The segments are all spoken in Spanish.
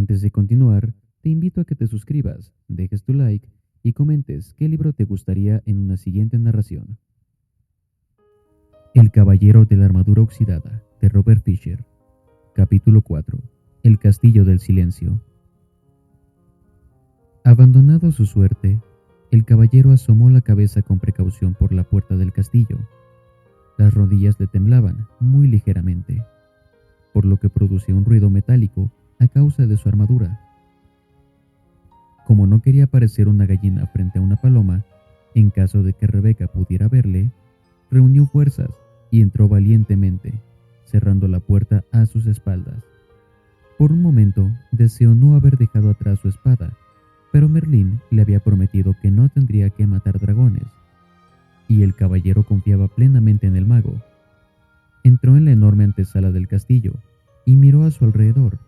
Antes de continuar, te invito a que te suscribas, dejes tu like y comentes qué libro te gustaría en una siguiente narración. El Caballero de la Armadura Oxidada, de Robert Fisher. Capítulo 4. El Castillo del Silencio. Abandonado a su suerte, el caballero asomó la cabeza con precaución por la puerta del castillo. Las rodillas le temblaban muy ligeramente, por lo que producía un ruido metálico a causa de su armadura. Como no quería parecer una gallina frente a una paloma, en caso de que Rebeca pudiera verle, reunió fuerzas y entró valientemente, cerrando la puerta a sus espaldas. Por un momento deseó no haber dejado atrás su espada, pero Merlín le había prometido que no tendría que matar dragones, y el caballero confiaba plenamente en el mago. Entró en la enorme antesala del castillo y miró a su alrededor.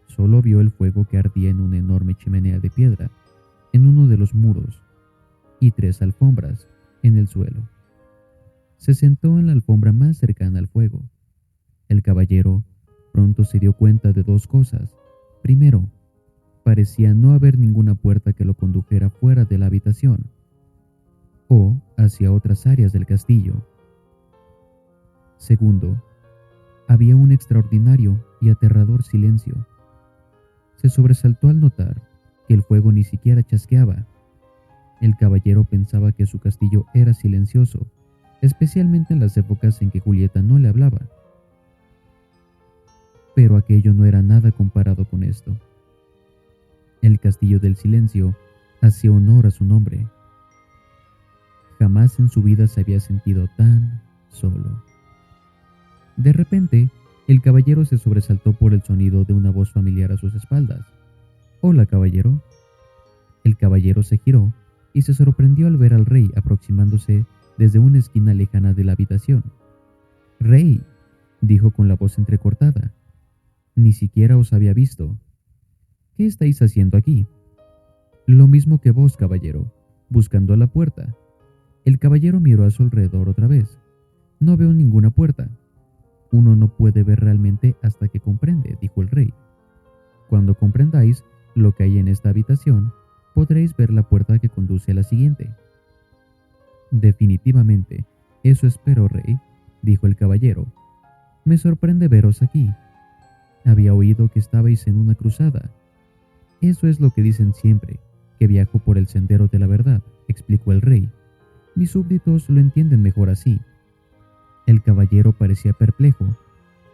Solo vio el fuego que ardía en una enorme chimenea de piedra en uno de los muros y 3 alfombras en el suelo. Se sentó en la alfombra más cercana al fuego. El caballero pronto se dio cuenta de 2 cosas. Primero, parecía no haber ninguna puerta que lo condujera fuera de la habitación o hacia otras áreas del castillo. Segundo, había un extraordinario y aterrador silencio. Se sobresaltó al notar que el fuego ni siquiera chasqueaba. El caballero pensaba que su castillo era silencioso, especialmente en las épocas en que Julieta no le hablaba. Pero aquello no era nada comparado con esto. El Castillo del Silencio hacía honor a su nombre. Jamás en su vida se había sentido tan solo. De repente, el caballero se sobresaltó por el sonido de una voz familiar a sus espaldas. «Hola, caballero». El caballero se giró y se sorprendió al ver al rey aproximándose desde una esquina lejana de la habitación. «Rey», dijo con la voz entrecortada, «ni siquiera os había visto. ¿Qué estáis haciendo aquí?» «Lo mismo que vos, caballero, buscando la puerta». El caballero miró a su alrededor otra vez. «No veo ninguna puerta». «Uno no puede ver realmente hasta que comprende», dijo el rey. «Cuando comprendáis lo que hay en esta habitación, podréis ver la puerta que conduce a la siguiente». «Definitivamente, eso espero, rey», dijo el caballero. «Me sorprende veros aquí. Había oído que estabais en una cruzada». «Eso es lo que dicen siempre, que viajo por el sendero de la verdad», explicó el rey. «Mis súbditos lo entienden mejor así». El caballero parecía perplejo.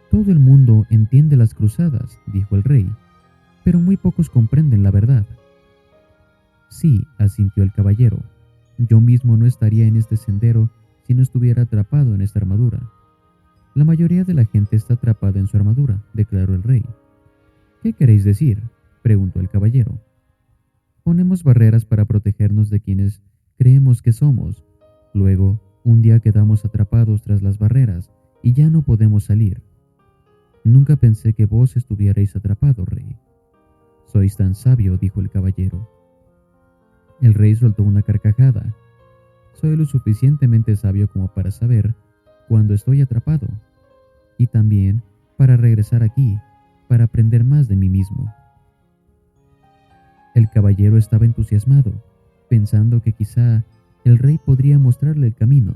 «Todo el mundo entiende las cruzadas», dijo el rey, «pero muy pocos comprenden la verdad». «Sí», asintió el caballero, «yo mismo no estaría en este sendero si no estuviera atrapado en esta armadura». «La mayoría de la gente está atrapada en su armadura», declaró el rey. «¿Qué queréis decir?», preguntó el caballero. «Ponemos barreras para protegernos de quienes creemos que somos. Luego, un día quedamos atrapados tras las barreras y ya no podemos salir. Nunca pensé que vos estuvierais atrapado, rey». «Sois tan sabio», dijo el caballero. El rey soltó una carcajada. «Soy lo suficientemente sabio como para saber cuando estoy atrapado, y también para regresar aquí, para aprender más de mí mismo». El caballero estaba entusiasmado, pensando que quizá el rey podría mostrarle el camino.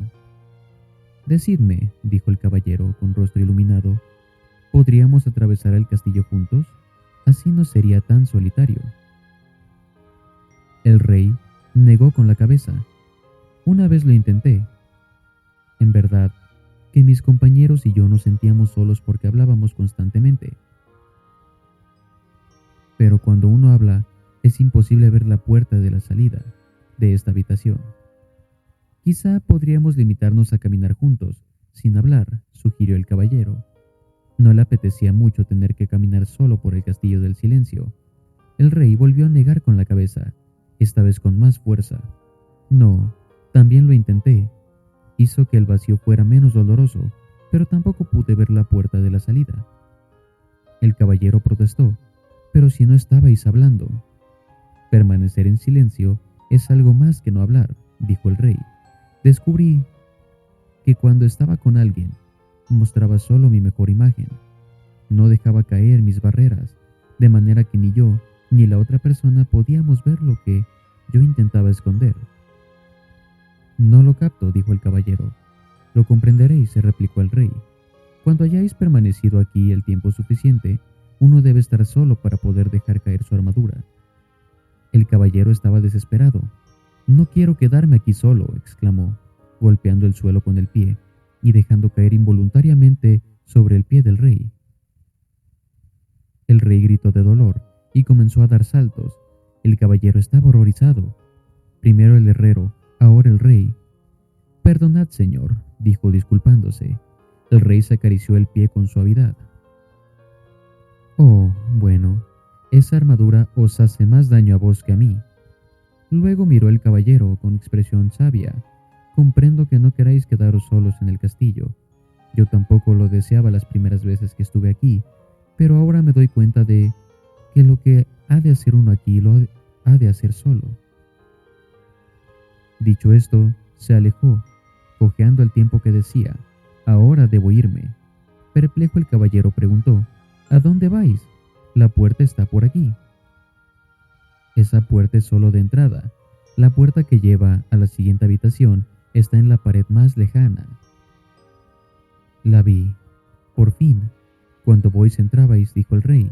«Decidme», dijo el caballero con rostro iluminado, «¿podríamos atravesar el castillo juntos? Así no sería tan solitario». El rey negó con la cabeza. «Una vez lo intenté. En verdad, que mis compañeros y yo nos sentíamos solos porque hablábamos constantemente. Pero cuando uno habla, es imposible ver la puerta de la salida de esta habitación. Quizá podríamos limitarnos a caminar juntos, sin hablar», sugirió el caballero. No le apetecía mucho tener que caminar solo por el Castillo del Silencio. El rey volvió a negar con la cabeza, esta vez con más fuerza. «No, también lo intenté. Hizo que el vacío fuera menos doloroso, pero tampoco pude ver la puerta de la salida». El caballero protestó. «Pero si no estabais hablando». «Permanecer en silencio es algo más que no hablar», dijo el rey. «Descubrí que cuando estaba con alguien, mostraba solo mi mejor imagen. No dejaba caer mis barreras de manera que ni yo ni la otra persona podíamos ver lo que yo intentaba esconder. No lo capto, dijo el caballero. Lo comprenderéis, se replicó el rey. Cuando hayáis permanecido aquí el tiempo suficiente, uno debe estar solo para poder dejar caer su armadura. El caballero estaba desesperado. No quiero quedarme aquí solo, exclamó, golpeando el suelo con el pie y dejando caer involuntariamente sobre el pie del rey. El rey gritó de dolor y comenzó a dar saltos. El caballero estaba horrorizado. Primero el herrero, ahora el rey. Perdonad, señor, dijo disculpándose. El rey se acarició el pie con suavidad. Oh, bueno, esa armadura os hace más daño a vos que a mí. Luego miró el caballero con expresión sabia. Comprendo que no queráis quedaros solos en el castillo. Yo tampoco lo deseaba las primeras veces que estuve aquí, pero ahora me doy cuenta de que lo que ha de hacer uno aquí lo ha de hacer solo. Dicho esto, se alejó, cojeando al tiempo que decía, ahora debo irme. Perplejo el caballero preguntó, ¿a dónde vais? La puerta está por aquí. Esa puerta es solo de entrada. La puerta que lleva a la siguiente habitación está en la pared más lejana. La vi. Por fin. Cuando vos entrabais, dijo el rey.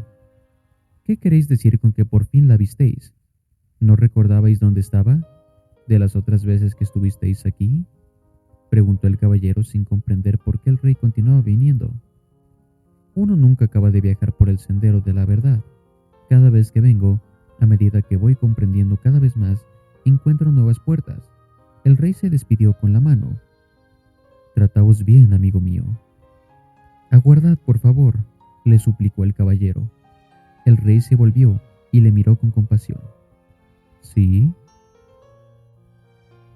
¿Qué queréis decir con que por fin la visteis? ¿No recordabais dónde estaba? ¿De las otras veces que estuvisteis aquí? Preguntó el caballero sin comprender por qué el rey continuaba viniendo. Uno nunca acaba de viajar por el sendero de la verdad. Cada vez que vengo, a medida que voy comprendiendo cada vez más, encuentro nuevas puertas. El rey se despidió con la mano. Trataos bien, amigo mío. Aguardad, por favor, le suplicó el caballero. El rey se volvió y le miró con compasión. ¿Sí?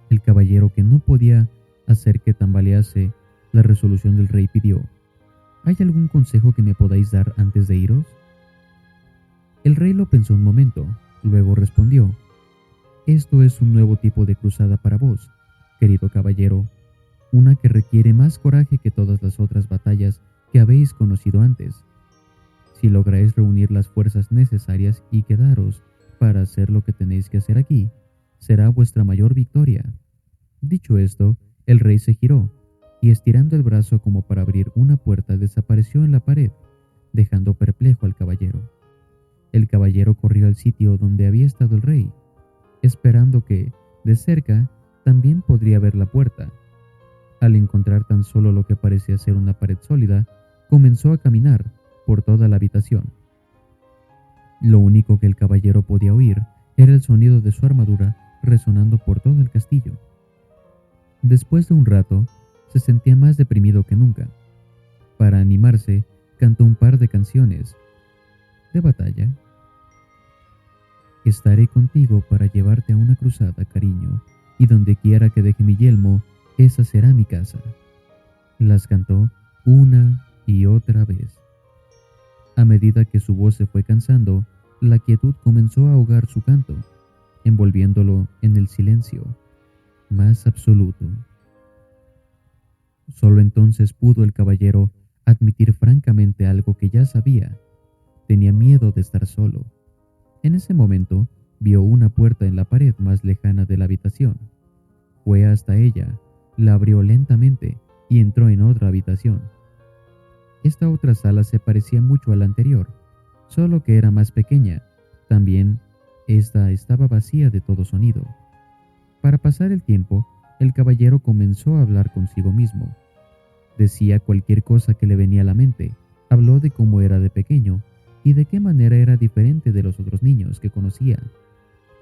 El caballero, que no podía hacer que tambalease la resolución del rey, pidió: ¿hay algún consejo que me podáis dar antes de iros? El rey lo pensó un momento, luego respondió: esto es un nuevo tipo de cruzada para vos, querido caballero, una que requiere más coraje que todas las otras batallas que habéis conocido antes. Si lográis reunir las fuerzas necesarias y quedaros para hacer lo que tenéis que hacer aquí, será vuestra mayor victoria. Dicho esto, el rey se giró y, estirando el brazo como para abrir una puerta, desapareció en la pared, dejando perplejo al caballero. El caballero corrió al sitio donde había estado el rey, esperando que, de cerca, también podría ver la puerta. Al encontrar tan solo lo que parecía ser una pared sólida, comenzó a caminar por toda la habitación. Lo único que el caballero podía oír era el sonido de su armadura resonando por todo el castillo. Después de un rato, se sentía más deprimido que nunca. Para animarse, cantó un par de canciones de batalla. Estaré contigo para llevarte a una cruzada, cariño, y donde quiera que deje mi yelmo, esa será mi casa. Las cantó una y otra vez. A medida que su voz se fue cansando, la quietud comenzó a ahogar su canto, envolviéndolo en el silencio más absoluto. Solo entonces pudo el caballero admitir francamente algo que ya sabía. Tenía miedo de estar solo. En ese momento, vio una puerta en la pared más lejana de la habitación. Fue hasta ella, la abrió lentamente y entró en otra habitación. Esta otra sala se parecía mucho a la anterior, solo que era más pequeña. También esta estaba vacía de todo sonido. Para pasar el tiempo, el caballero comenzó a hablar consigo mismo. Decía cualquier cosa que le venía a la mente. Habló de cómo era de pequeño y de qué manera era diferente de los otros niños que conocía.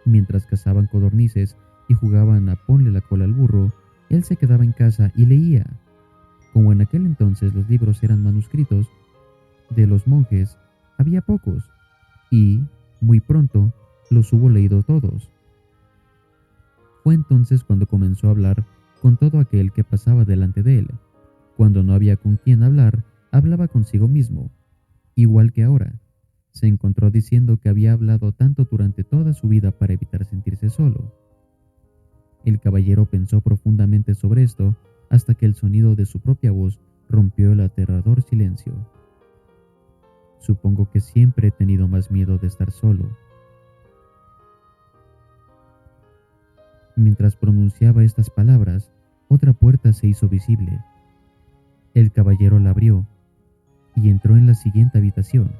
Mientras cazaban codornices y jugaban a ponle la cola al burro, él se quedaba en casa y leía. Como en aquel entonces los libros eran manuscritos de los monjes, había pocos, y, muy pronto, los hubo leído todos. Fue entonces cuando comenzó a hablar con todo aquel que pasaba delante de él. Cuando no había con quien hablar, hablaba consigo mismo, igual que ahora. Se encontró diciendo que había hablado tanto durante toda su vida para evitar sentirse solo. El caballero pensó profundamente sobre esto hasta que el sonido de su propia voz rompió el aterrador silencio. Supongo que siempre he tenido más miedo de estar solo. Mientras pronunciaba estas palabras, otra puerta se hizo visible. El caballero la abrió y entró en la siguiente habitación.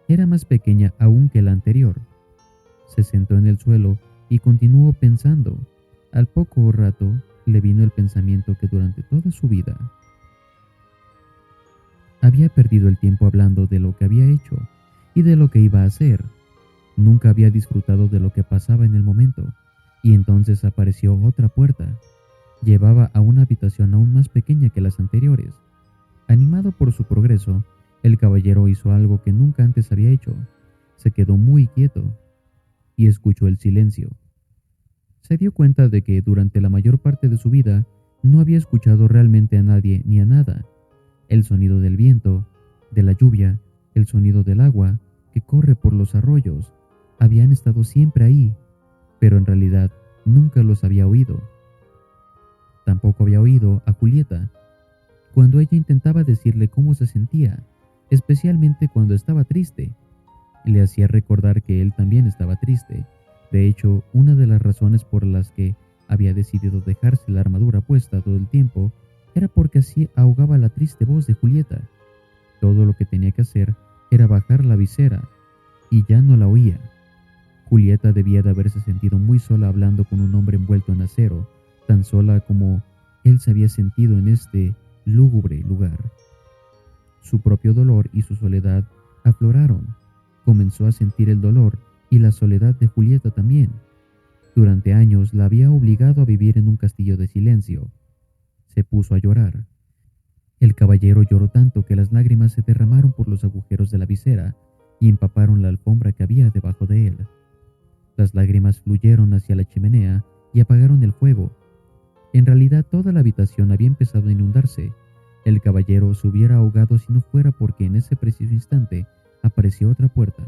Era más pequeña aún que la anterior. Se sentó en el suelo y continuó pensando. Al poco rato le vino el pensamiento que durante toda su vida había perdido el tiempo hablando de lo que había hecho y de lo que iba a hacer. Nunca había disfrutado de lo que pasaba en el momento, y entonces apareció otra puerta. Llevaba a una habitación aún más pequeña que las anteriores. Animado por su progreso, el caballero hizo algo que nunca antes había hecho. Se quedó muy quieto y escuchó el silencio. Se dio cuenta de que durante la mayor parte de su vida no había escuchado realmente a nadie ni a nada. El sonido del viento, de la lluvia, el sonido del agua que corre por los arroyos, habían estado siempre ahí, pero en realidad nunca los había oído. Tampoco había oído a Julieta cuando ella intentaba decirle cómo se sentía, especialmente cuando estaba triste. Le hacía recordar que él también estaba triste. De hecho, una de las razones por las que había decidido dejarse la armadura puesta todo el tiempo era porque así ahogaba la triste voz de Julieta. Todo lo que tenía que hacer era bajar la visera y ya no la oía. Julieta debía de haberse sentido muy sola hablando con un hombre envuelto en acero, tan sola como él se había sentido en este lúgubre lugar. Su propio dolor y su soledad afloraron. Comenzó a sentir el dolor y la soledad de Julieta también. Durante años la había obligado a vivir en un castillo de silencio. Se puso a llorar. El caballero lloró tanto que las lágrimas se derramaron por los agujeros de la visera y empaparon la alfombra que había debajo de él. Las lágrimas fluyeron hacia la chimenea y apagaron el fuego. En realidad toda la habitación había empezado a inundarse. El caballero se hubiera ahogado si no fuera porque en ese preciso instante apareció otra puerta.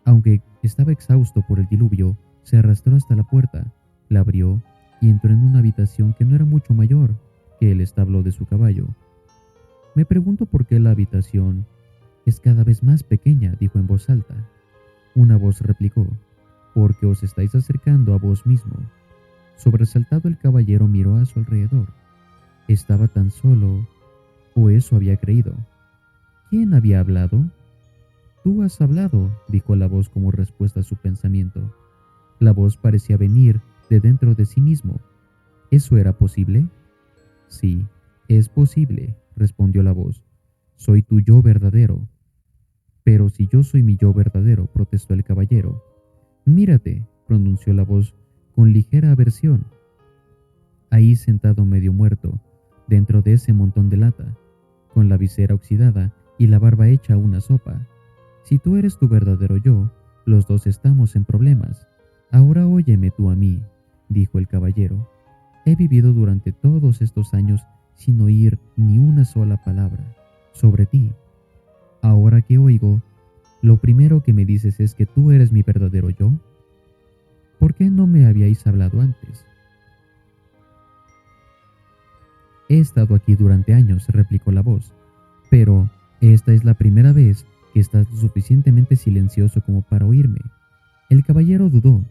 Aunque estaba exhausto por el diluvio, se arrastró hasta la puerta, la abrió y entró en una habitación que no era mucho mayor que el establo de su caballo. Me pregunto por qué la habitación es cada vez más pequeña, dijo en voz alta. Una voz replicó, porque os estáis acercando a vos mismo. Sobresaltado el caballero miró a su alrededor. Estaba tan solo, o eso había creído. ¿Quién había hablado? Tú has hablado, dijo la voz como respuesta a su pensamiento. La voz parecía venir de dentro de sí mismo. ¿Eso era posible? Sí, es posible, respondió la voz. Soy tu yo verdadero. Pero si yo soy mi yo verdadero, protestó el caballero. Mírate, pronunció la voz con ligera aversión. Ahí sentado medio muerto, dentro de ese montón de lata, con la visera oxidada y la barba hecha una sopa. Si tú eres tu verdadero yo, los dos estamos en problemas. Ahora óyeme tú a mí, dijo el caballero. He vivido durante todos estos años sin oír ni una sola palabra sobre ti. Ahora que oigo, lo primero que me dices es que tú eres mi verdadero yo. ¿Por qué no me habíais hablado antes? He estado aquí durante años, replicó la voz, pero esta es la primera vez que estás lo suficientemente silencioso como para oírme. El caballero dudó.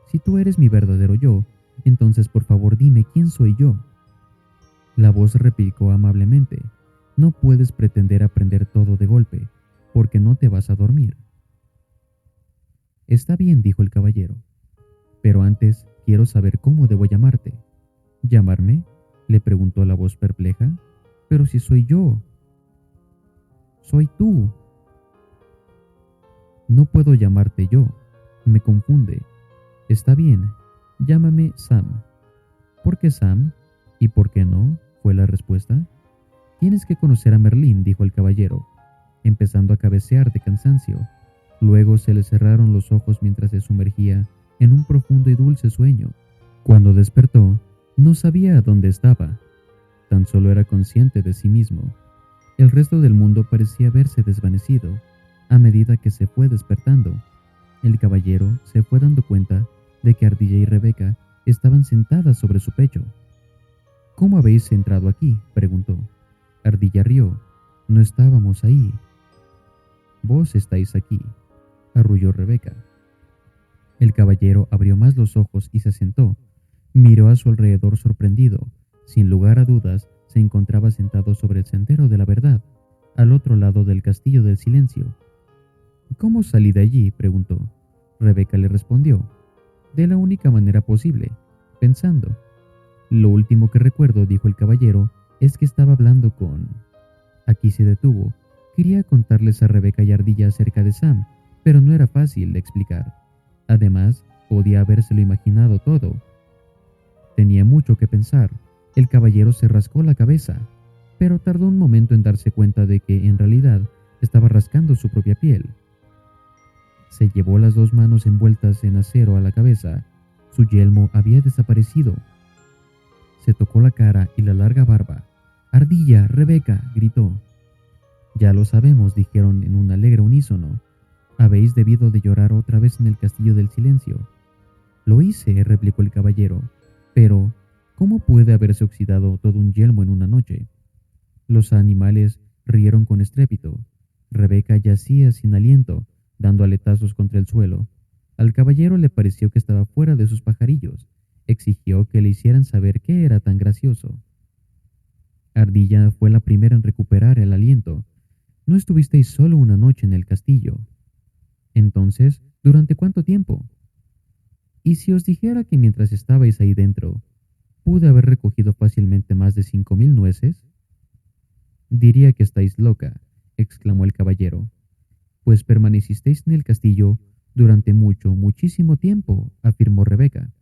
Si tú eres mi verdadero yo, entonces por favor dime quién soy yo. La voz replicó amablemente. No puedes pretender aprender todo de golpe, porque no te vas a dormir. Está bien, dijo el caballero, pero antes quiero saber cómo debo llamarte. ¿Llamarme?, le preguntó la voz perpleja. Pero si soy yo. Soy tú. No puedo llamarte yo. Me confunde. Está bien, llámame Sam. ¿Por qué Sam? ¿Y por qué no?, fue la respuesta. Tienes que conocer a Merlín, dijo el caballero, empezando a cabecear de cansancio. Luego se le cerraron los ojos mientras se sumergía en un profundo y dulce sueño. Cuando despertó, no sabía a dónde estaba. Tan solo era consciente de sí mismo. El resto del mundo parecía haberse desvanecido a medida que se fue despertando. El caballero se fue dando cuenta de que Ardilla y Rebeca estaban sentadas sobre su pecho. ¿Cómo habéis entrado aquí?, preguntó. Ardilla rió. No estábamos ahí. Vos estáis aquí, arrulló Rebeca. El caballero abrió más los ojos y se sentó. Miró a su alrededor sorprendido. Sin lugar a dudas, se encontraba sentado sobre el sendero de la verdad, al otro lado del castillo del silencio. ¿Cómo salí de allí?, preguntó. Rebeca le respondió. De la única manera posible, pensando. Lo último que recuerdo, dijo el caballero, es que estaba hablando con... Aquí se detuvo. Quería contarles a Rebeca y Ardilla acerca de Sam, pero no era fácil de explicar. Además, podía habérselo imaginado todo. Tenía mucho que pensar. El caballero se rascó la cabeza, pero tardó un momento en darse cuenta de que, en realidad, estaba rascando su propia piel. Se llevó las dos manos envueltas en acero a la cabeza. Su yelmo había desaparecido. Se tocó la cara y la larga barba. «¡Ardilla, Rebeca!», gritó. «Ya lo sabemos», dijeron en un alegre unísono. «Habéis debido de llorar otra vez en el castillo del silencio». «Lo hice», replicó el caballero. «Pero, ¿cómo puede haberse oxidado todo un yelmo en una noche?». Los animales rieron con estrépito. Rebeca yacía sin aliento, dando aletazos contra el suelo. Al caballero le pareció que estaba fuera de sus pajarillos. Exigió que le hicieran saber qué era tan gracioso. Ardilla fue la primera en recuperar el aliento. «No estuvisteis solo una noche en el castillo». «Entonces, ¿durante cuánto tiempo?». «¿Y si os dijera que mientras estabais ahí dentro, pude haber recogido fácilmente más de 5000 nueces?» «Diría que estáis loca», exclamó el caballero. «Pues permanecisteis en el castillo durante muchísimo tiempo», afirmó Rebeca.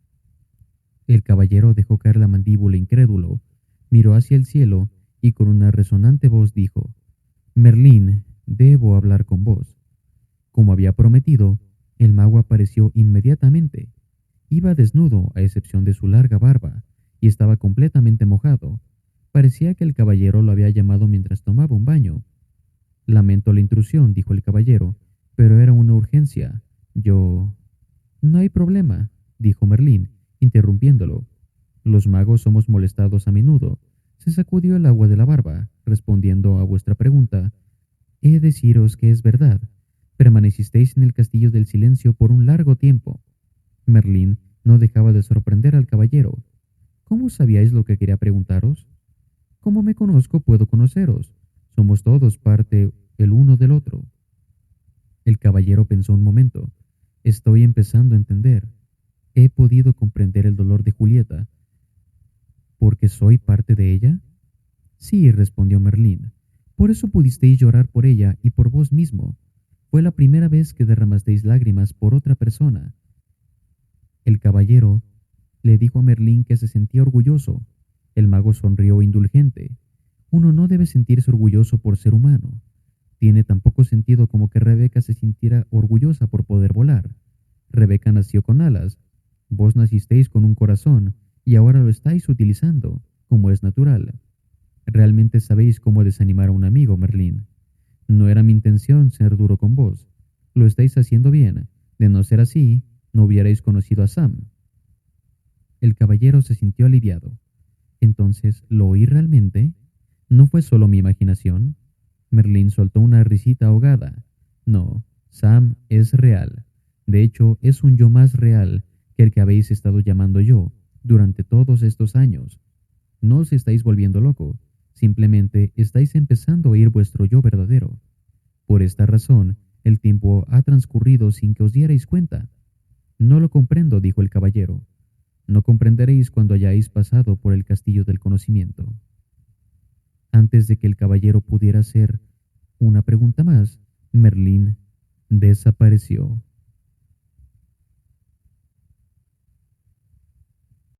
El caballero dejó caer la mandíbula incrédulo, miró hacia el cielo y con una resonante voz dijo: «Merlín, debo hablar con vos». Como había prometido, el mago apareció inmediatamente. Iba desnudo, a excepción de su larga barba, y estaba completamente mojado. Parecía que el caballero lo había llamado mientras tomaba un baño. «Lamento la intrusión», dijo el caballero, «pero era una urgencia. Yo...». «No hay problema», dijo Merlín, interrumpiéndolo. «Los magos somos molestados a menudo». Se sacudió el agua de la barba, respondiendo a vuestra pregunta. «He de deciros que es verdad. Permanecisteis en el castillo del silencio por un largo tiempo». Merlín no dejaba de sorprender al caballero. «¿Cómo sabíais lo que quería preguntaros?». «Como me conozco, puedo conoceros. Somos todos parte el uno del otro». El caballero pensó un momento. «Estoy empezando a entender. He podido comprender el dolor de Julieta». «¿Porque soy parte de ella?». «Sí», respondió Merlín. «Por eso pudisteis llorar por ella y por vos mismo. Fue la primera vez que derramasteis lágrimas por otra persona». El caballero le dijo a Merlín que se sentía orgulloso. El mago sonrió indulgente. «Uno no debe sentirse orgulloso por ser humano. Tiene tan poco sentido como que Rebeca se sintiera orgullosa por poder volar. Rebeca nació con alas. Vos nacisteis con un corazón y ahora lo estáis utilizando, como es natural. Realmente sabéis cómo desanimar a un amigo, Merlín. No era mi intención ser duro con vos. Lo estáis haciendo bien. De no ser así, no hubierais conocido a Sam». El caballero se sintió aliviado. «Entonces, ¿lo oí realmente? ¿No fue solo mi imaginación?». Merlín soltó una risita ahogada. «No, Sam es real. De hecho, es un yo más real que el que habéis estado llamando yo durante todos estos años. No os estáis volviendo loco. Simplemente estáis empezando a oír vuestro yo verdadero. Por esta razón, el tiempo ha transcurrido sin que os dierais cuenta». «No lo comprendo», dijo el caballero. «No comprenderéis cuando hayáis pasado por el castillo del conocimiento». Antes de que el caballero pudiera hacer una pregunta más, Merlín desapareció.